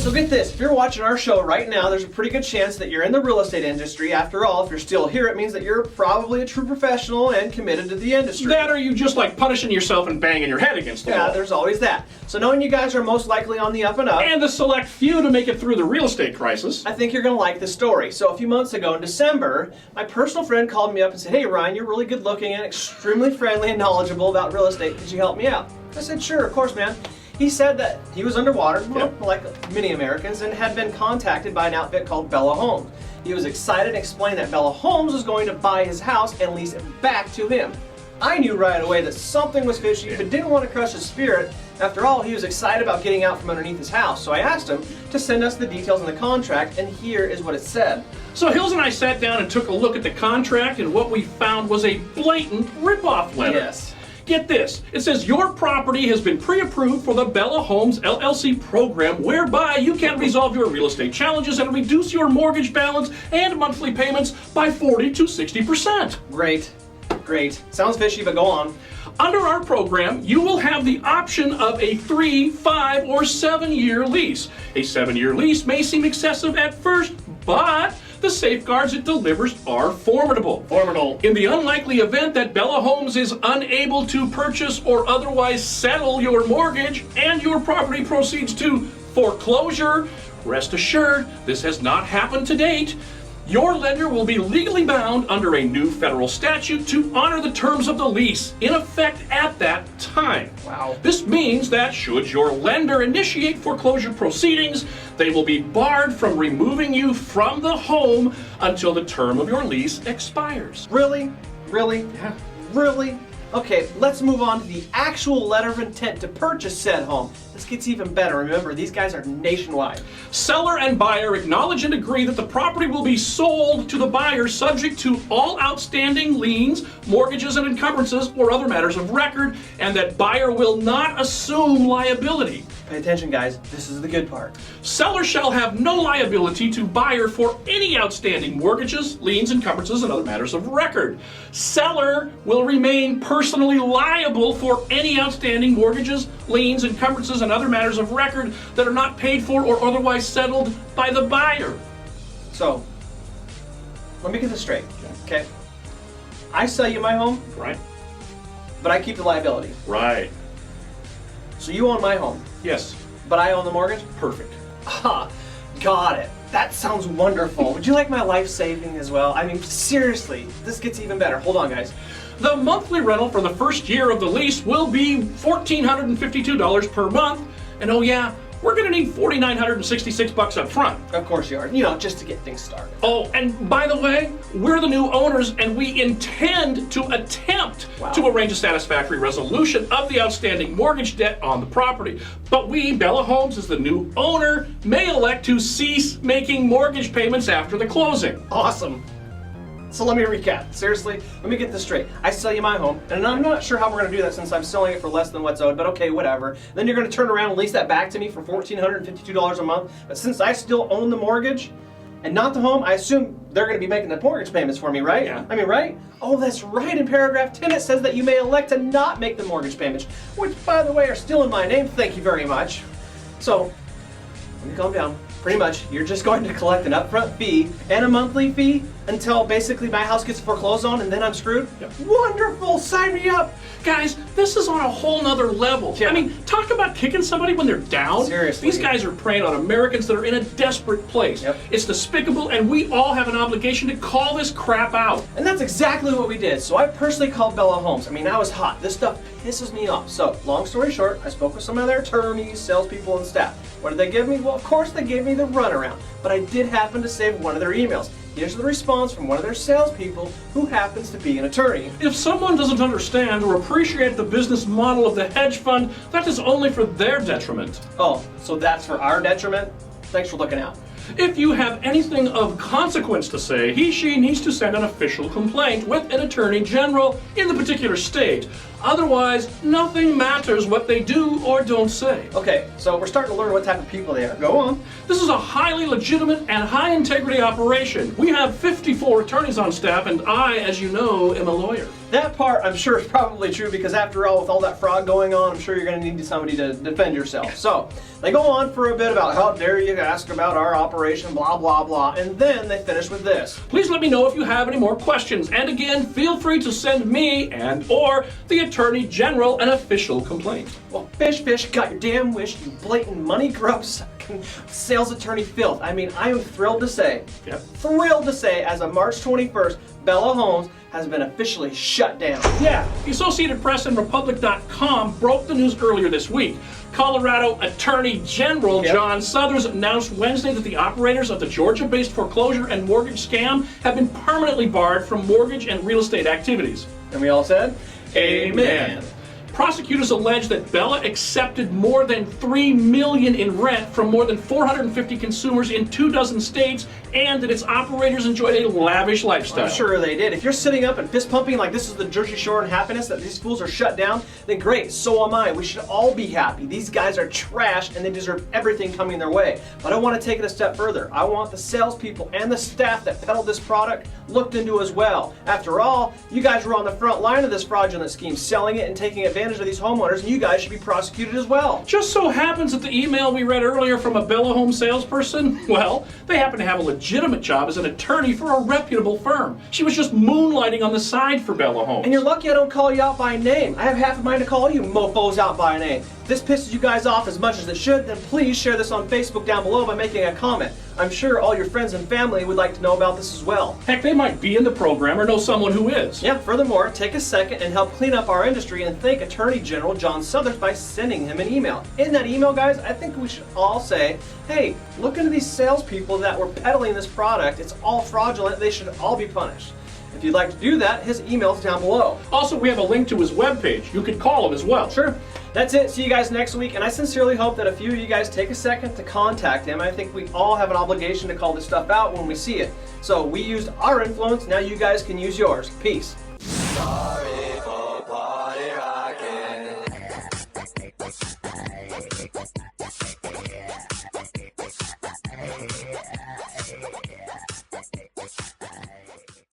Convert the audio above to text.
So get this, if you're watching our show right now, there's a pretty good chance that you're in the real estate industry. After all, if you're still here, it means that you're probably a true professional and committed to the industry. That or you just like punishing yourself and banging your head against the wall. Yeah, there's always that. So knowing you guys are most likely on the up and up, And the select few to make it through the real estate crisis. I think you're going to like the story. So a few months ago in December, my personal friend called me up and said, "Hey Ryan, you're really good looking and extremely friendly and knowledgeable about real estate. Could you help me out?" I said, "Sure, of course, man." He said that he was underwater, like many Americans, and had been contacted by an outfit called Bella Homes. He was excited and explained that Bella Homes was going to buy his house and lease it back to him. I knew right away that something was fishy, but didn't want to crush his spirit. After all, he was excited about getting out from underneath his house, so I asked him to send us the details in the contract, and here is what it said. So Hills and I sat down and took a look at the contract, and what we found was a blatant rip-off letter. Yes. Get this, it says your property has been pre-approved for the Bella Homes LLC program, whereby you can resolve your real estate challenges and reduce your mortgage balance and monthly payments by 40 to 60%. Great. Great. Sounds fishy, but go on. Under our program, you will have the option of a 3, 5, or 7-year lease. A 7-year lease may seem excessive at first, but the safeguards it delivers are formidable. In the unlikely event that Bella Homes is unable to purchase or otherwise settle your mortgage and your property proceeds to foreclosure, rest assured, this has not happened to date. Your lender will be legally bound under a new federal statute to honor the terms of the lease in effect at that time. Wow. This means that should your lender initiate foreclosure proceedings, they will be barred from removing you from the home until the term of your lease expires. Really? Really? Yeah. Really? Okay, let's move on to the actual letter of intent to purchase said home. This gets even better. Remember, these guys are nationwide. Seller and buyer acknowledge and agree that the property will be sold to the buyer subject to all outstanding liens, mortgages and encumbrances or other matters of record, and that buyer will not assume liability. Pay attention, guys. This is the good part. Seller shall have no liability to buyer for any outstanding mortgages, liens, encumbrances, and other matters of record. Seller will remain personally liable for any outstanding mortgages, liens, encumbrances, and other matters of record that are not paid for or otherwise settled by the buyer. So, let me get this straight, okay? I sell you my home, Right? but I keep the liability. Right. So you own my home, Yes. but I own the mortgage? Perfect. Ah, got it. That sounds wonderful. Would you like my life saving as well? I mean, seriously, this gets even better. Hold on, guys. The monthly rental for the first year of the lease will be $1,452 per month. And oh yeah, we're gonna need $4,966 up front. Of course you are. You know, just to get things started. Oh, and by the way, we're the new owners and we intend to attempt to arrange a satisfactory resolution of the outstanding mortgage debt on the property. But we, Bella Homes, as the new owner, may elect to cease making mortgage payments after the closing. Awesome. So let me recap. Seriously, let me get this straight. I sell you my home, and I'm not sure how we're going to do that since I'm selling it for less than what's owed, but okay, whatever. Then you're going to turn around and lease that back to me for $1,452 a month. But since I still own the mortgage and not the home, I assume they're going to be making the mortgage payments for me, right? Yeah. I mean, right? Oh, that's right. In paragraph 10, it says that you may elect to not make the mortgage payments, which, by the way, are still in my name. Thank you very much. So, let me calm down. Pretty much, you're just going to collect an upfront fee and a monthly fee until basically my house gets foreclosed on and then I'm screwed? Yep. Wonderful! Sign me up! Guys, this is on a whole nother level. Yeah. I mean, talk about kicking somebody when they're down. Seriously. These guys are preying on Americans that are in a desperate place. Yep. It's despicable, and we all have an obligation to call this crap out. And that's exactly what we did. So I personally called Bella Homes. I mean, I was hot. This stuff pisses me off. So, long story short, I spoke with some of their attorneys, salespeople, and staff. What did they give me? Well, of course they gave me the runaround. But I did happen to save one of their emails. Here's the response from one of their salespeople who happens to be an attorney. If someone doesn't understand or appreciate the business model of the hedge fund, that is only for their detriment. Oh, so that's for our detriment? Thanks for looking out. If you have anything of consequence to say, he/she needs to send an official complaint with an attorney general in the particular state. Otherwise, nothing matters what they do or don't say. Okay, so we're starting to learn what type of people they are. Go on. This is a highly legitimate and high-integrity operation. We have 54 attorneys on staff, and I, as you know, am a lawyer. That part, I'm sure, is probably true because after all, with all that fraud going on, I'm sure you're going to need somebody to defend yourself. So, they go on for a bit about how dare you ask about our operation, blah, blah, blah, and then they finish with this. Please let me know if you have any more questions. And again, feel free to send me and/or the Attorney General an official complaint. Well, fish, got your damn wish, you blatant money grub sucking sales attorney filth. I mean, I am thrilled to say, as of March 21st, Bella Homes has been officially shut down. Yeah, the Associated Press and Republic.com broke the news earlier this week. Colorado Attorney General John Suthers announced Wednesday that the operators of the Georgia-based foreclosure and mortgage scam have been permanently barred from mortgage and real estate activities. And we all said, Amen. Prosecutors allege that Bella accepted more than $3 million in rent from more than 450 consumers in 24 states, and that its operators enjoyed a lavish lifestyle. I'm sure they did. If you're sitting up and fist pumping like this is the Jersey Shore and happiness that these fools are shut down, then great, so am I. We should all be happy. These guys are trash and they deserve everything coming their way. But I want to take it a step further. I want the salespeople and the staff that peddled this product looked into as well. After all, you guys were on the front line of this fraudulent scheme, selling it and taking advantage of these homeowners, and you guys should be prosecuted as well. Just so happens that the email we read earlier from a Bella Home salesperson, well, they happen to have a legitimate job as an attorney for a reputable firm. She was just moonlighting on the side for Bella Homes. And you're lucky I don't call you out by name. I have half a mind to call you mofos out by name. If this pisses you guys off as much as it should, then please share this on Facebook down below by making a comment. I'm sure all your friends and family would like to know about this as well. Heck, they might be in the program or know someone who is. Yeah, furthermore, take a second and help clean up our industry and thank Attorney General John Suthers by sending him an email. In that email, guys, I think we should all say, hey, look into these salespeople that were peddling this product. It's all fraudulent. They should all be punished. If you'd like to do that, his email is down below. Also, we have a link to his webpage. You can call him as well. Sure. That's it. See you guys next week. And I sincerely hope that a few of you guys take a second to contact him. I think we all have an obligation to call this stuff out when we see it. So we used our influence. Now you guys can use yours. Peace. Sorry.